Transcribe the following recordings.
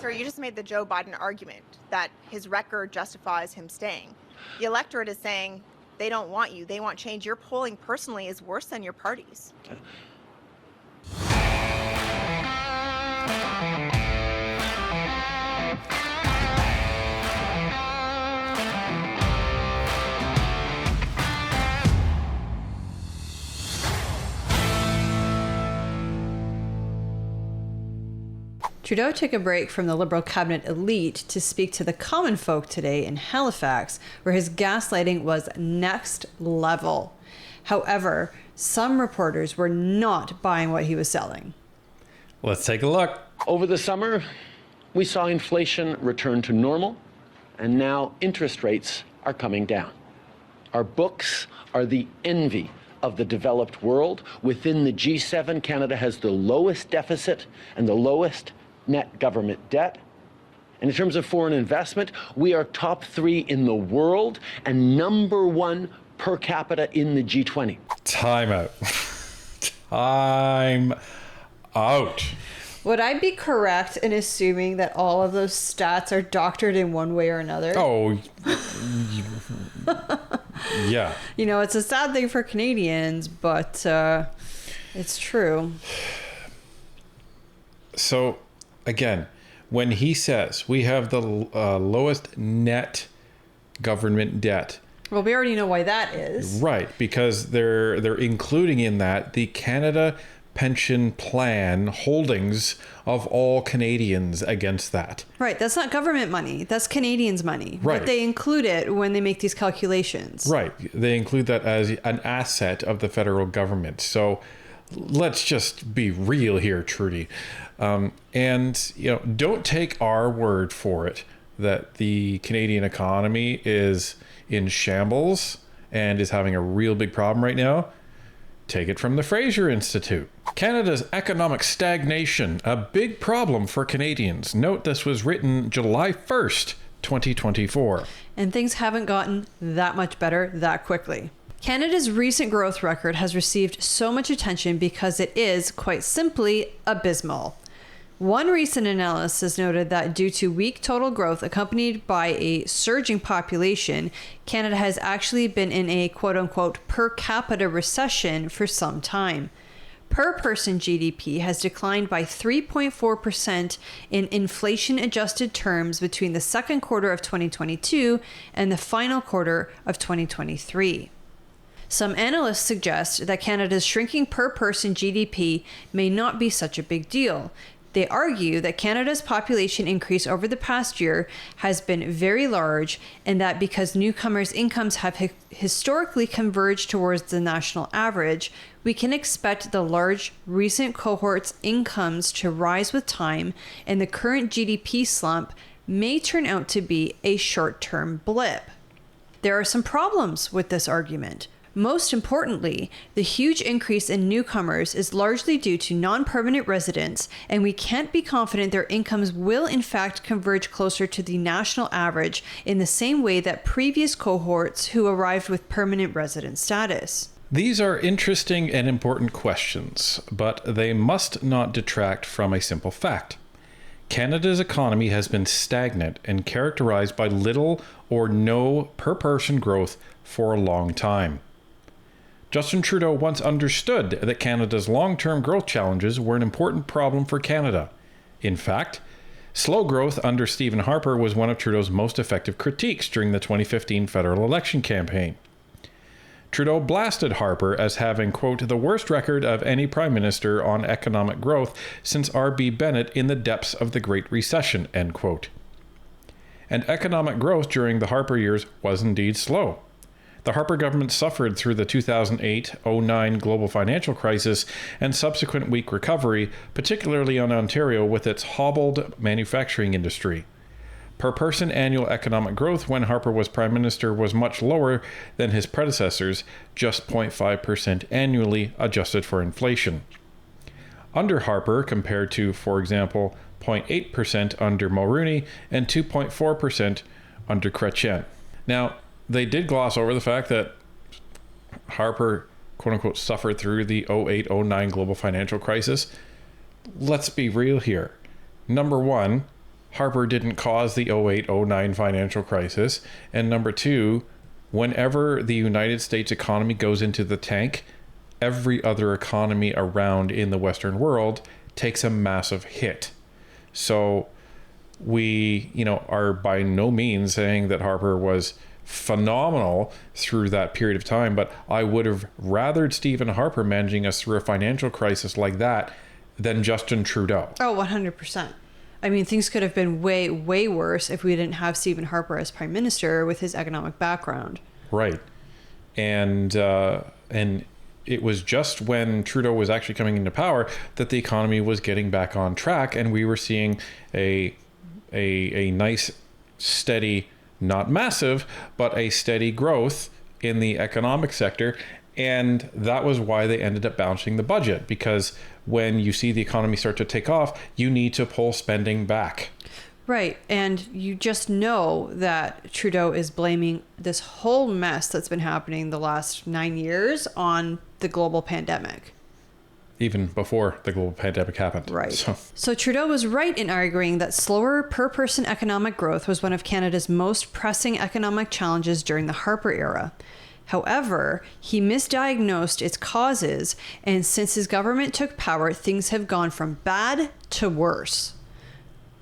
Sir, you just made the Joe Biden argument that his record justifies him staying. The electorate is saying they don't want you. They want change. Your polling personally is worse than your party's. Trudeau took a break from the Liberal cabinet elite to speak to the common folk today in Halifax, where his gaslighting was next level. However, some reporters were not buying what he was selling. Let's take a look. Over the summer, we saw inflation return to normal, and now interest rates are coming down. Our books are the envy of the developed world. Within the G7, Canada has the lowest deficit and the lowest net government debt. And in terms of foreign investment, we are top 3 in the world and number 1 per capita in the G20. Time out. Time out. Would I be correct in assuming that all of those stats are doctored in one way or another? Oh, yeah. You know, it's a sad thing for Canadians, but it's true. So, again, when he says we have the lowest net government debt. Well, we already know why that is. Right, because they're including in that the Canada Pension Plan holdings of all Canadians against that. Right, that's not government money. That's Canadians' money. Right. But they include it when they make these calculations. Right, they include that as an asset of the federal government. So let's just be real here, Trudy. And, you know, don't take our word for it that the Canadian economy is in shambles and is having a real big problem right now. Take it from the Fraser Institute. Canada's economic stagnation, a big problem for Canadians. Note this was written July 1st, 2024. And things haven't gotten that much better that quickly. Canada's recent growth record has received so much attention because it is, quite simply, abysmal. One recent analysis noted that due to weak total growth accompanied by a surging population, Canada has actually been in a quote-unquote per capita recession for some time. Per person GDP has declined by 3.4% in inflation-adjusted terms between the second quarter of 2022 and the final quarter of 2023. Some analysts suggest that Canada's shrinking per person GDP may not be such a big deal. They argue that Canada's population increase over the past year has been very large, and that because newcomers' incomes have historically converged towards the national average, we can expect the large recent cohorts' incomes to rise with time, and the current GDP slump may turn out to be a short-term blip. There are some problems with this argument. Most importantly, the huge increase in newcomers is largely due to non-permanent residents, and we can't be confident their incomes will in fact converge closer to the national average in the same way that previous cohorts who arrived with permanent resident status. These are interesting and important questions, but they must not detract from a simple fact. Canada's economy has been stagnant and characterized by little or no per-person growth for a long time. Justin Trudeau once understood that Canada's long-term growth challenges were an important problem for Canada. In fact, slow growth under Stephen Harper was one of Trudeau's most effective critiques during the 2015 federal election campaign. Trudeau blasted Harper as having, quote, the worst record of any prime minister on economic growth since R.B. Bennett in the depths of the Great Recession, end quote. And economic growth during the Harper years was indeed slow. The Harper government suffered through the 2008-09 global financial crisis and subsequent weak recovery, particularly in Ontario with its hobbled manufacturing industry. Per-person annual economic growth when Harper was Prime Minister was much lower than his predecessors, just 0.5% annually adjusted for inflation. Under Harper, compared to, for example, 0.8% under Mulroney and 2.4% under Chrétien. Now, they did gloss over the fact that Harper, quote-unquote, suffered through the 08-09 global financial crisis. Let's be real here. Number one, Harper didn't cause the 08-09 financial crisis. And number two, whenever the United States economy goes into the tank, every other economy around in the Western world takes a massive hit. So we, are by no means saying that Harper was phenomenal through that period of time, but I would have rathered Stephen Harper managing us through a financial crisis like that than Justin Trudeau. Oh, 100%. I mean, things could have been way, way worse if we didn't have Stephen Harper as prime minister with his economic background. Right. And it was just when Trudeau was actually coming into power that the economy was getting back on track, and we were seeing a nice, steady, not massive, but a steady growth in the economic sector. And that was why they ended up balancing the budget, because when you see the economy start to take off, you need to pull spending back. Right. And you just know that Trudeau is blaming this whole mess that's been happening the last 9 years on the global pandemic. Even before the global pandemic happened. Right. So Trudeau was right in arguing that slower per-person economic growth was one of Canada's most pressing economic challenges during the Harper era. However, he misdiagnosed its causes, and since his government took power, things have gone from bad to worse.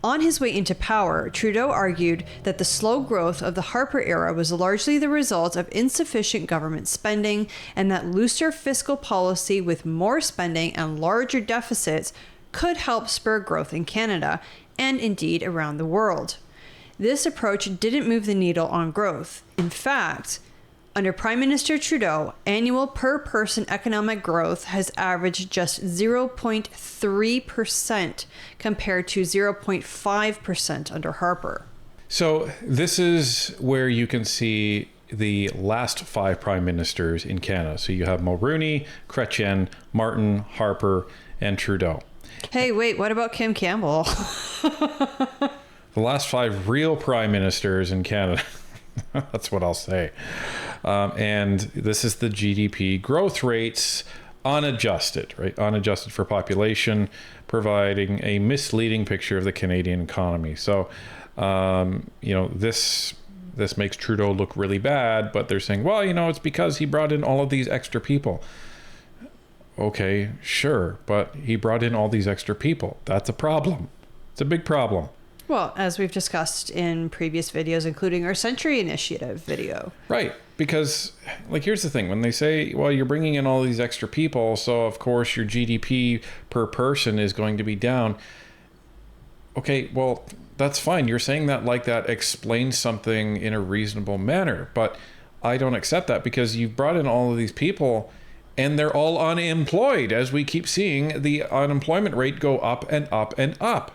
On his way into power, Trudeau argued that the slow growth of the Harper era was largely the result of insufficient government spending, and that looser fiscal policy with more spending and larger deficits could help spur growth in Canada, and indeed around the world. This approach didn't move the needle on growth. In fact, under Prime Minister Trudeau, annual per-person economic growth has averaged just 0.3% compared to 0.5% under Harper. So this is where you can see the last 5 prime ministers in Canada. So you have Mulroney, Chrétien, Martin, Harper, and Trudeau. Hey, wait, what about Kim Campbell? The last 5 real prime ministers in Canada. That's what I'll say. And this is the GDP growth rates unadjusted, right? Unadjusted for population, providing a misleading picture of the Canadian economy. So, this makes Trudeau look really bad, but they're saying, well, it's because he brought in all of these extra people. Okay, sure, but he brought in all these extra people. That's a problem. It's a big problem. Well, as we've discussed in previous videos, including our Century Initiative video. Right. Because, here's the thing. When they say, well, you're bringing in all these extra people, so of course your GDP per person is going to be down. Okay, well, that's fine. You're saying that like that explains something in a reasonable manner. But I don't accept that, because you've brought in all of these people and they're all unemployed, as we keep seeing the unemployment rate go up and up and up.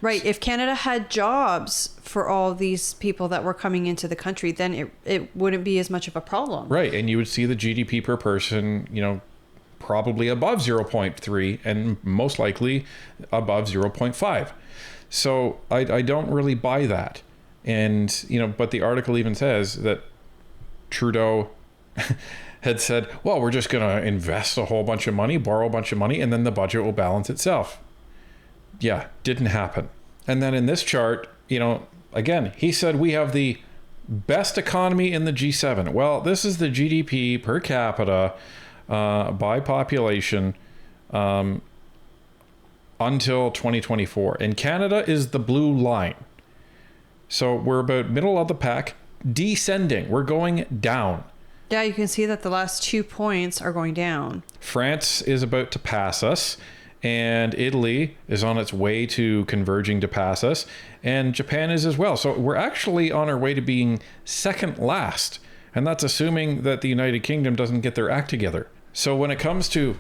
Right. If Canada had jobs for all these people that were coming into the country, then it wouldn't be as much of a problem. Right. And you would see the GDP per person, probably above 0.3 and most likely above 0.5. So I don't really buy that. And, but the article even says that Trudeau had said, well, we're just going to invest a whole bunch of money, borrow a bunch of money, and then the budget will balance itself. Yeah, didn't happen. And then in this chart, again, he said we have the best economy in the G7. Well, this is the GDP per capita by population until 2024. And Canada is the blue line. So we're about middle of the pack, descending. We're going down. Yeah, you can see that the last 2 points are going down. France is about to pass us. And Italy is on its way to converging to pass us, and Japan is as well. So we're actually on our way to being second last, and that's assuming that the United Kingdom doesn't get their act together. So when it comes to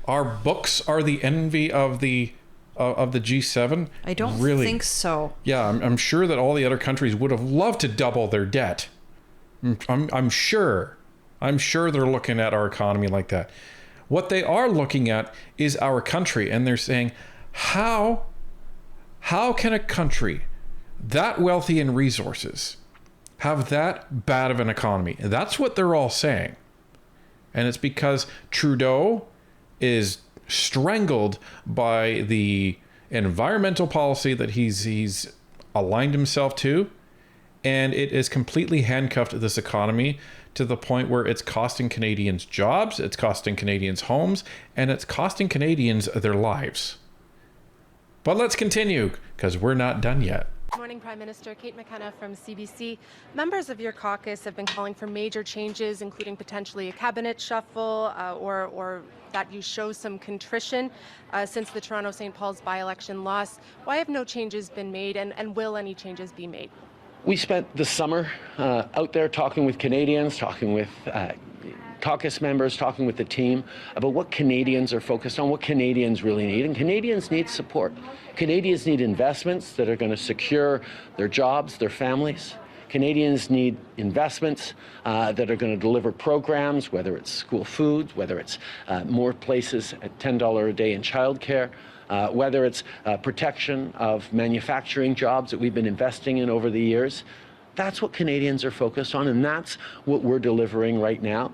our books are the envy of the G7, I don't really think so. Yeah, I'm sure that all the other countries would have loved to double their debt. I'm sure they're looking at our economy like that. What they are looking at is our country, and they're saying, how can a country that wealthy in resources have that bad of an economy? That's what they're all saying. And it's because Trudeau is strangled by the environmental policy that he's aligned himself to, and it is completely handcuffed this economy to the point where it's costing Canadians jobs, it's costing Canadians homes, and it's costing Canadians their lives. But let's continue, because we're not done yet. Good morning, Prime Minister. Kate McKenna from CBC. Members of your caucus have been calling for major changes, including potentially a cabinet shuffle or that you show some contrition since the Toronto St. Paul's by-election loss. Why have no changes been made, and will any changes be made? We spent the summer out there talking with Canadians, talking with caucus members, talking with the team about what Canadians are focused on, what Canadians really need. And Canadians need support. Canadians need investments that are going to secure their jobs, their families. Canadians need investments that are going to deliver programs, whether it's school food, whether it's more places at $10 a day in childcare, whether it's protection of manufacturing jobs that we've been investing in over the years. That's what Canadians are focused on, and that's what we're delivering right now.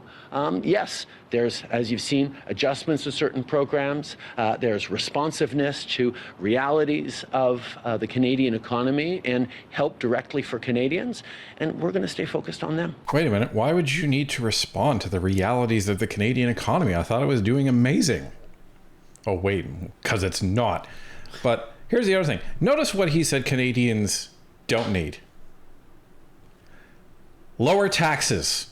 Yes, there's, as you've seen, adjustments to certain programs. There's responsiveness to realities of the Canadian economy and help directly for Canadians, and we're going to stay focused on them. Wait a minute. Why would you need to respond to the realities of the Canadian economy? I thought it was doing amazing. Oh, wait, because it's not. But here's the other thing. Notice what he said Canadians don't need. Lower taxes.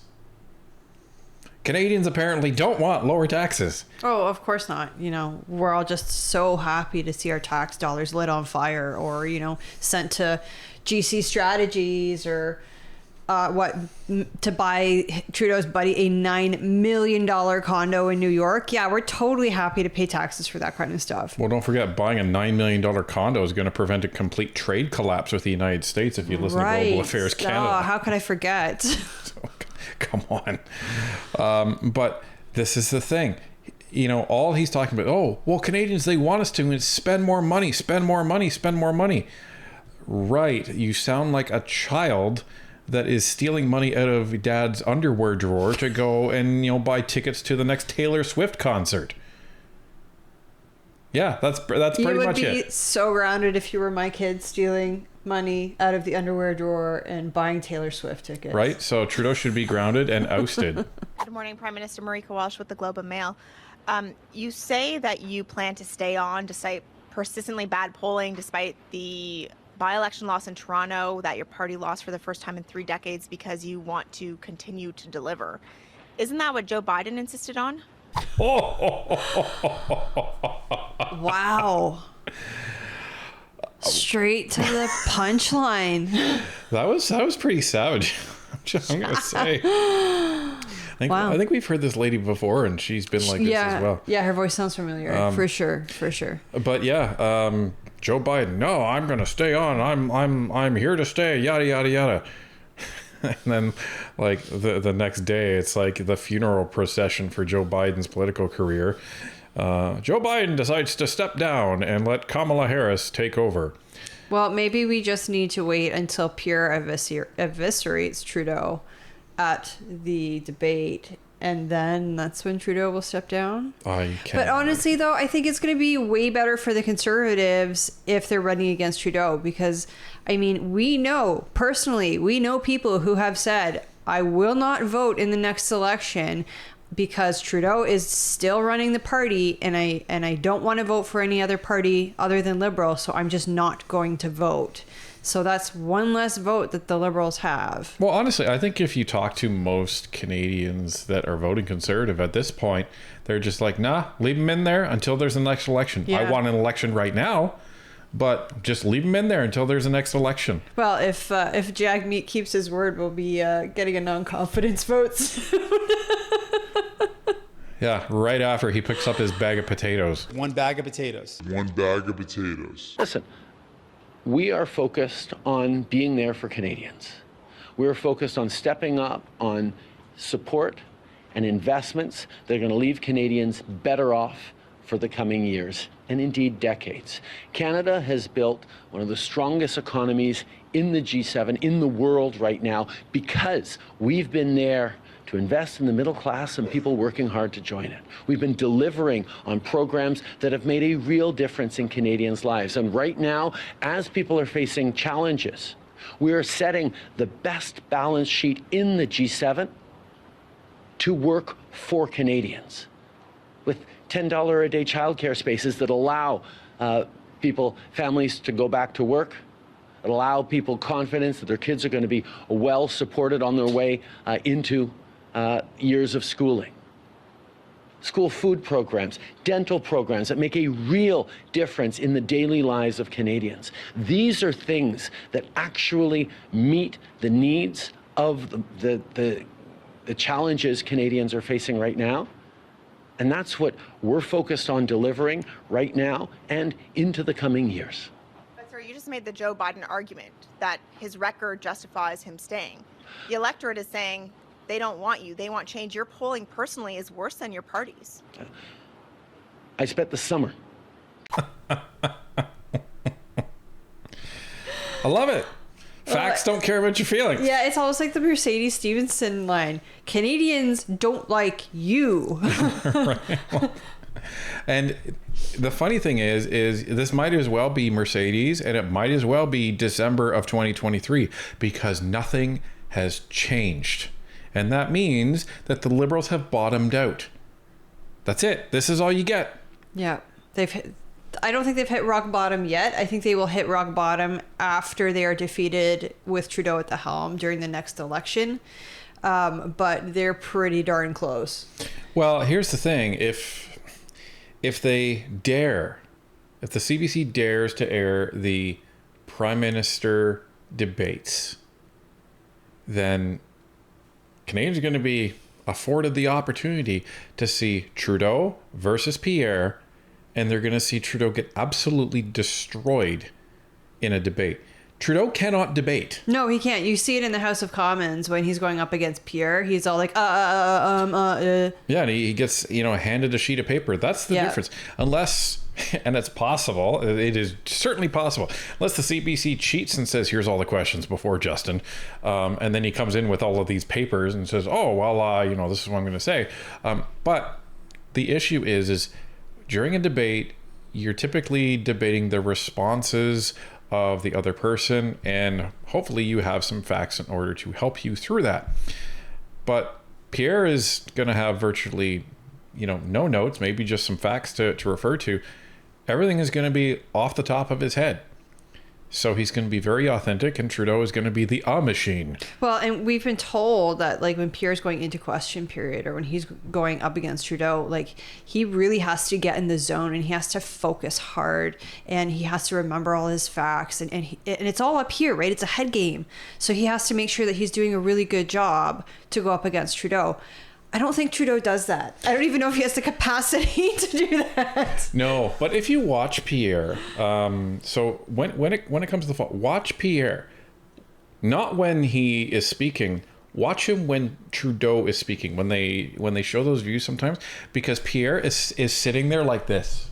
Canadians apparently don't want lower taxes. Oh, of course not. You know, we're all just so happy to see our tax dollars lit on fire or, you know, sent to GC Strategies or to buy Trudeau's buddy a $9 million condo in New York. Yeah, we're totally happy to pay taxes for that kind of stuff. Well, don't forget, buying a $9 million condo is going to prevent a complete trade collapse with the United States if you listen to Global Affairs Canada. Oh, how could I forget? Come on. But this is the thing. You know, all he's talking about, oh, well, Canadians, they want us to spend more money, spend more money, spend more money. Right. You sound like a child that is stealing money out of dad's underwear drawer to go and, you know, buy tickets to the next Taylor Swift concert. Yeah, that's pretty much it. You would be so grounded if you were my kid stealing money out of the underwear drawer and buying Taylor Swift tickets. Right? So Trudeau should be grounded and ousted. Good morning, Prime Minister. Marika Walsh with the Globe and Mail. You say that you plan to stay on despite persistently bad polling, despite the by-election loss in Toronto, that your party lost for the first time in 3 decades because you want to continue to deliver. Isn't that what Joe Biden insisted on? Wow. Straight to the punchline. That was pretty savage. I'm going to say. I think we've heard this lady before, and she's been like this as well. Yeah, her voice sounds familiar. For sure. But yeah, Joe Biden, no, I'm going to stay on. I'm here to stay. Yada yada yada. And then, like the next day, it's like the funeral procession for Joe Biden's political career. Joe Biden decides to step down and let Kamala Harris take over. Well, maybe we just need to wait until Pierre eviscerates Trudeau at the debate, and then that's when Trudeau will step down. But honestly, though, I think it's going to be way better for the Conservatives if they're running against Trudeau, because, I mean, we know people who have said, I will not vote in the next election because Trudeau is still running the party, and I don't want to vote for any other party other than Liberal, so I'm just not going to vote. So that's one less vote that the Liberals have. Well, honestly, I think if you talk to most Canadians that are voting Conservative at this point, they're just like, nah, leave them in there until there's the next election. Yeah. I want an election right now, but just leave them in there until there's the next election. Well, if Jagmeet keeps his word, we'll be getting a non-confidence vote soon. Yeah, right after he picks up his bag of potatoes. One bag of potatoes. Listen. We are focused on being there for Canadians. We're focused on stepping up on support and investments that are going to leave Canadians better off for the coming years and indeed decades. Canada has built one of the strongest economies in the G7, in the world right now, because we've been there to invest in the middle class and people working hard to join it. We've been delivering on programs that have made a real difference in Canadians' lives. And right now, as people are facing challenges, we are setting the best balance sheet in the G7 to work for Canadians, with $10 a day childcare spaces that allow families to go back to work, that allow people confidence that their kids are going to be well supported on their way into years of schooling. School food programs, dental programs that make a real difference in the daily lives of Canadians. These are things that actually meet the needs of the challenges Canadians are facing right now. And that's what we're focused on delivering right now and into the coming years. But sir, you just made the Joe Biden argument that his record justifies him staying. The electorate is saying they don't want you. They want change. Your polling personally is worse than your party's. I spent the summer. I love it. Facts don't care about your feelings. Yeah, it's almost like the Mercedes Stevenson line. Canadians don't like you. And the funny thing is this might as well be Mercedes, and it might as well be December of 2023, because nothing has changed. And that means that the Liberals have bottomed out. That's it. This is all you get. Yeah, I don't think they've hit rock bottom yet. I think they will hit rock bottom after they are defeated with Trudeau at the helm during the next election. But they're pretty darn close. Well, here's the thing. If the CBC dares to air the Prime Minister debates, then Canadians are going to be afforded the opportunity to see Trudeau versus Pierre, and they're going to see Trudeau get absolutely destroyed in a debate. Trudeau cannot debate. No, he can't. You see it in the House of Commons when he's going up against Pierre. He's all like, Yeah, and he gets, handed a sheet of paper. That's the difference. Unless, and it's possible, it is certainly possible, unless the CBC cheats and says, here's all the questions before Justin. And then he comes in with all of these papers and says, oh, well, this is what I'm going to say. But the issue is during a debate, you're typically debating the responses of the other person, and hopefully you have some facts in order to help you through that. But Pierre is going to have virtually, no notes, maybe just some facts to refer to. Everything is going to be off the top of his head. So he's going to be very authentic, and Trudeau is going to be the machine. Well, and we've been told that, like, when Pierre's going into question period, or when he's going up against Trudeau, like, he really has to get in the zone, and he has to focus hard, and he has to remember all his facts, and it's all up here, right? It's a head game. So he has to make sure that he's doing a really good job to go up against Trudeau. I don't think Trudeau does that. I don't even know if he has the capacity to do that. No, but if you watch Pierre, so when it comes to the fall, watch Pierre, not when he is speaking. Watch him when Trudeau is speaking. When they show those views sometimes, because Pierre is sitting there like this.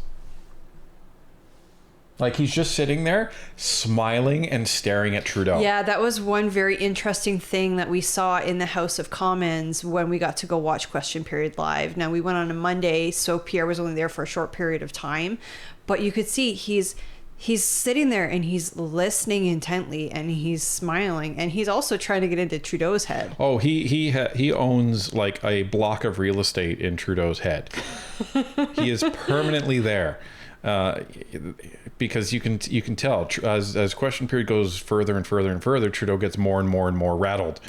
Like, he's just sitting there smiling and staring at Trudeau. Yeah, that was one very interesting thing that we saw in the House of Commons when we got to go watch Question Period live. Now, we went on a Monday, so Pierre was only there for a short period of time. But you could see he's sitting there and he's listening intently and he's smiling. And he's also trying to get into Trudeau's head. Oh, he owns like a block of real estate in Trudeau's head. He is permanently there. Because you can tell as question period goes further and further and further, Trudeau gets more and more and more rattled.